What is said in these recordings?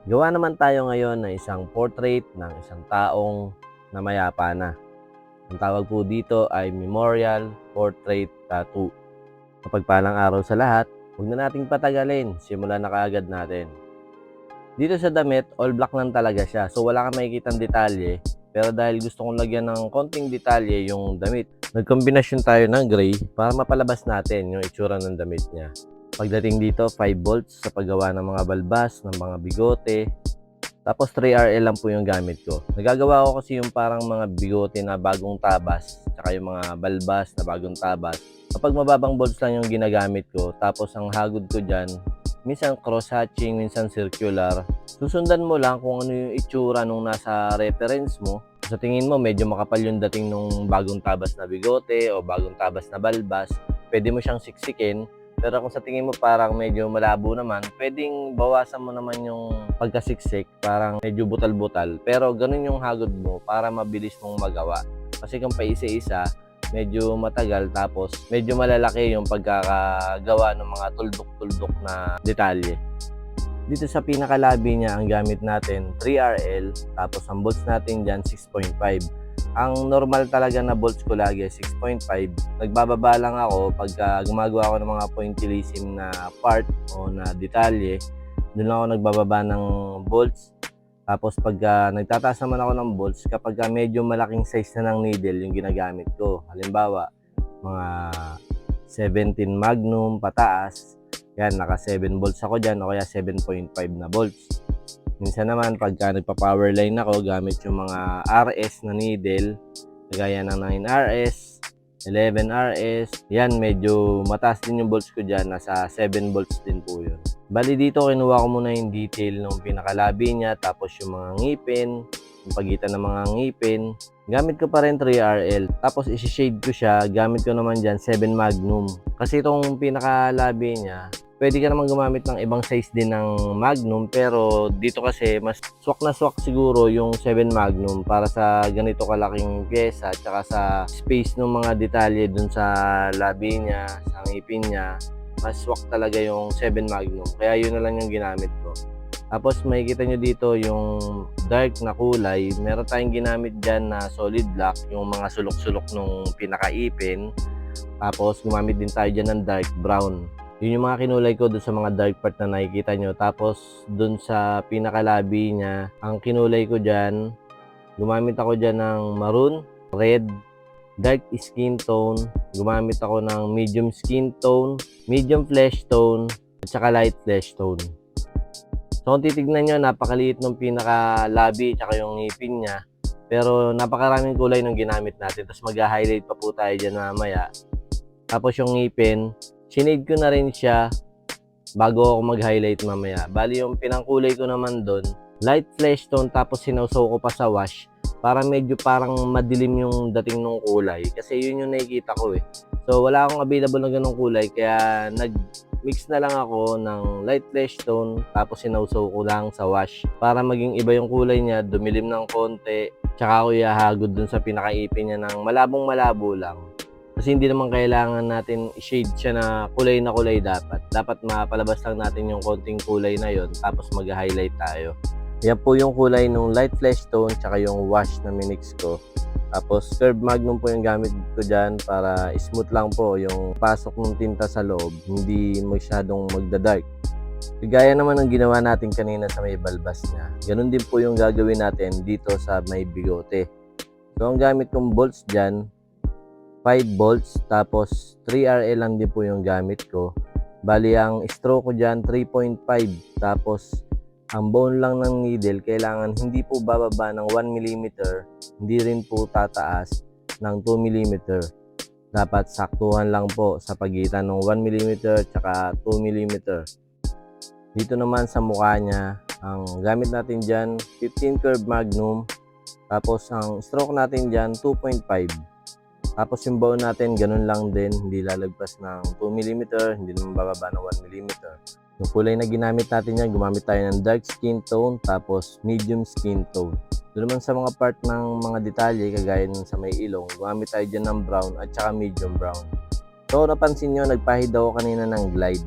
Gawa naman tayo ngayon ng isang portrait ng isang taong namayapa na. Ang tawag po dito ay Memorial Portrait Tattoo. Mapagpalang araw sa lahat, huwag na nating patagalin, simulan na kaagad natin. Dito sa damit, all black lang talaga siya, so wala kang makikitang detalye. Pero dahil gusto kong lagyan ng konting detalye yung damit, nagkombinasyon tayo ng gray para mapalabas natin yung itsura ng damit niya. Pagdating dito, 5 volts sa paggawa ng mga balbas, ng mga bigote. Tapos 3RL lang po yung gamit ko. Nagagawa ko kasi yung parang mga bigote na bagong tabas, tsaka yung mga balbas na bagong tabas. Kapag mababang bolts lang yung ginagamit ko, tapos ang hagod ko dyan, minsan cross-hatching, minsan circular. Susundan mo lang kung ano yung itsura nung nasa reference mo. Sa tingin mo, medyo makapal yung dating nung bagong tabas na bigote o bagong tabas na balbas, pwede mo siyang siksikin. Pero kung sa tingin mo parang medyo malabo naman, pwedeng bawasan mo naman yung pagkasiksik, parang medyo butal-butal. Pero ganun yung hagod mo para mabilis mong magawa. Kasi kung paisa-isa, medyo matagal tapos medyo malalaki yung pagkakagawa ng mga tuldok-tuldok na detalye. Dito sa pinakalabi niya, ang gamit natin 3RL, tapos ang bolts natin dyan 6.5. Ang normal talaga na bolts ko lagi 6.5. Nagbababa lang ako pagka gumagawa ako ng mga pointillism na part o na detalye. Doon lang ako nagbababa ng bolts. Tapos pagka nagtataas naman ako ng bolts, kapag medyo malaking size na ng needle yung ginagamit ko. Halimbawa, mga 17 Magnum pataas. Yan, naka 7 volts ako dyan o kaya 7.5 na volts. Minsan naman, pagka nagpa-power line ako, gamit yung mga RS na needle, kagaya ng 9RS, 11RS, yan, medyo mataas din yung volts ko dyan, nasa 7 volts din po yun. Bali dito, kinuha ko muna yung detail ng pinakalabi niya, tapos yung mga ngipin, yung pagitan ng mga ngipin. Gamit ko pa rin 3RL, tapos isi-shade ko siya, gamit ko naman dyan 7 Magnum. Kasi itong pinakalabi niya, pwede ka naman gumamit ng ibang size din ng Magnum, pero dito kasi mas swak na swak siguro yung 7 Magnum para sa ganito kalaking pyesa, tsaka sa space ng mga detalye dun sa labi niya, sa ngipin niya. Mas swak talaga yung 7 Magnum, kaya yun na lang yung ginamit ko. Tapos makikita nyo dito yung dark na kulay, meron tayong ginamit dyan na solid black, yung mga sulok-sulok nung pinakaipin. Tapos gumamit din tayo dyan ng dark brown. Yun yung mga kinulay ko doon sa mga dark part na nakikita nyo. Tapos doon sa pinakalabi niya, ang kinulay ko dyan, gumamit ako dyan ng maroon, red, dark skin tone. Gumamit ako ng medium skin tone, medium flesh tone, at saka light flesh tone. So kung titignan nyo, napakaliit ng pinakalabi at yung ngipin niya. Pero napakaraming kulay ng ginamit natin. Tapos mag-highlight pa po tayo dyan mamaya. Tapos yung ngipin, sinade ko na rin siya bago ako mag-highlight mamaya. Bali yung pinangkulay ko naman doon, light flesh tone, tapos sinawsaw ko pa sa wash para medyo parang madilim yung dating ng kulay. Kasi yun yung nakikita ko eh. So wala akong available na ganong kulay, kaya nag-mix na lang ako ng light flesh tone, tapos sinawsaw ko lang sa wash para maging iba yung kulay niya, dumilim ng konti. Tsaka ako ihahagod dun sa pinakaipin niya ng malabong malabo lang. Kasi hindi naman kailangan natin i-shade siya na kulay dapat. Dapat mapalabas lang natin yung konting kulay na yon, tapos mag-highlight tayo. Yan po yung kulay nung light flesh tone tsaka yung wash na minix ko. Tapos curved magnum po yung gamit ko dyan para smooth lang po yung pasok ng tinta sa loob, hindi masyadong magda-dark. Gaya naman ng ginawa natin kanina sa may balbas niya, ganun din po yung gagawin natin dito sa may bigote. So ang gamit kong bolts dyan, 5 volts, tapos 3RL lang din po yung gamit ko. Bali ang stroke ko dyan 3.5, tapos ang bone lang ng needle kailangan hindi po bababa ng 1mm, hindi rin po tataas ng 2mm. Dapat saktuhan lang po sa pagitan ng 1mm at 2mm. Dito naman sa mukha niya, ang gamit natin dyan 15 curve magnum, tapos ang stroke natin dyan 2.5. Tapos yung bone natin, ganun lang din, hindi lalagpas ng 2mm, hindi naman bababa ng 1mm. Yung kulay na ginamit natin yan, gumamit tayo ng dark skin tone, tapos medium skin tone. Doon naman sa mga part ng mga detalye, kagaya ng sa may ilong, gumamit tayo dyan ng brown at saka medium brown. So napansin nyo, nagpahid ako kanina ng glide.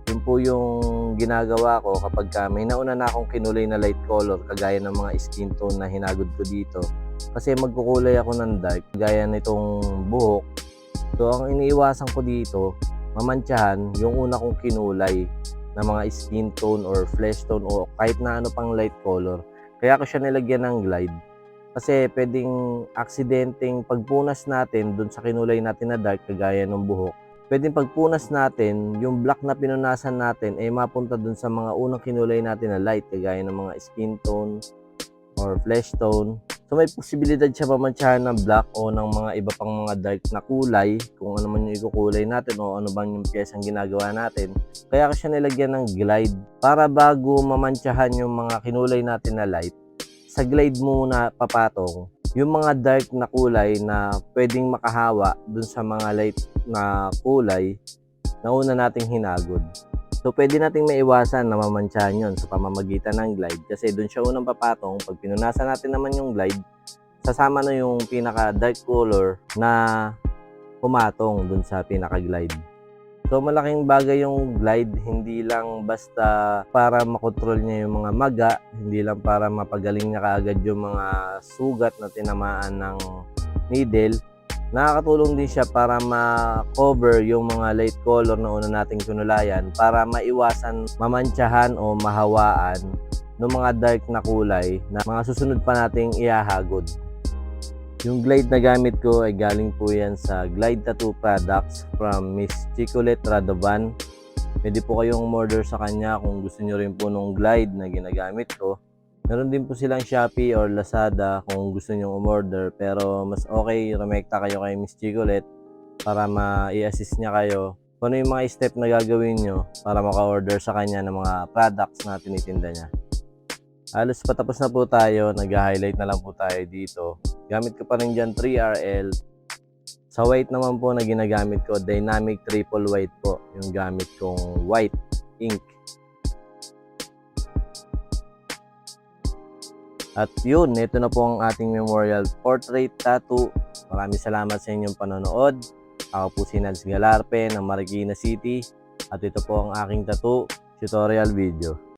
Yung Yan po yung ginagawa ko kapag may nauna na akong kinulay na light color kagaya ng mga skin tone na hinagod ko dito. Kasi magkukulay ako ng dark gaya nitong buhok. So ang iniiwasan ko dito, mamantsahan yung una kong kinulay na mga skin tone or flesh tone o kahit na ano pang light color. Kaya ko siya nilagyan ng glide. Kasi pwedeng aksidenteng pagpunas natin dun sa kinulay natin na dark kagaya ng buhok, pwedeng pagpunas natin, yung black na pinunasan natin ay mapunta dun sa mga unang kinulay natin na light kagaya ng mga skin tone or flesh tone. So may posibilidad siya mamantsahan ng black o ng mga iba pang mga dark na kulay kung ano man yung ikukulay natin o ano bang yung piyesang ginagawa natin. Kaya ko siya nilagyan ng glide para bago mamantsahan yung mga kinulay natin na light, sa glide muna papatong yung mga dark na kulay na pwedeng makahawa dun sa mga light na kulay na una nating hinagod. So pwede nating maiwasan na mamantsahan yun sa pamamagitan ng glide kasi dun siya unang papatong. Pag pinunasan natin naman yung glide, sasama na yung pinaka dark color na pumatong dun sa pinaka glide. So malaking bagay yung glide, hindi lang basta para makontrol niya yung mga maga, hindi lang para mapagaling niya kaagad yung mga sugat na tinamaan ng needle. Nakakatulong din siya para ma-cover yung mga light color na una nating kinulayan para maiwasan mamantsahan o mahawaan ng mga dark na kulay na mga susunod pa nating ihahagod. Yung glide na gamit ko ay galing po yan sa Glide Tattoo Products from Miss Chicolette Radovan. Pwede po kayong umorder sa kanya kung gusto nyo rin po nung glide na ginagamit ko. Meron din po silang Shopee or Lazada kung gusto nyo umorder. Pero mas okay, rumekta kayo kay Miss Chicolette para ma-i-assist niya kayo kung ano yung mga step na gagawin nyo para maka-order sa kanya ng mga products na tinitinda niya. Halos patapos na po tayo, nag-highlight na lang po tayo dito. Gamit ko pa rin dyan 3RL. Sa white naman po na ginagamit ko, Dynamic Triple White po. Yung gamit kong white ink. At yun, ito na po ang ating memorial portrait tattoo. Maraming salamat sa inyong panonood. Ako po si Nads Galarpe ng Marikina City. At ito po ang aking tattoo tutorial video.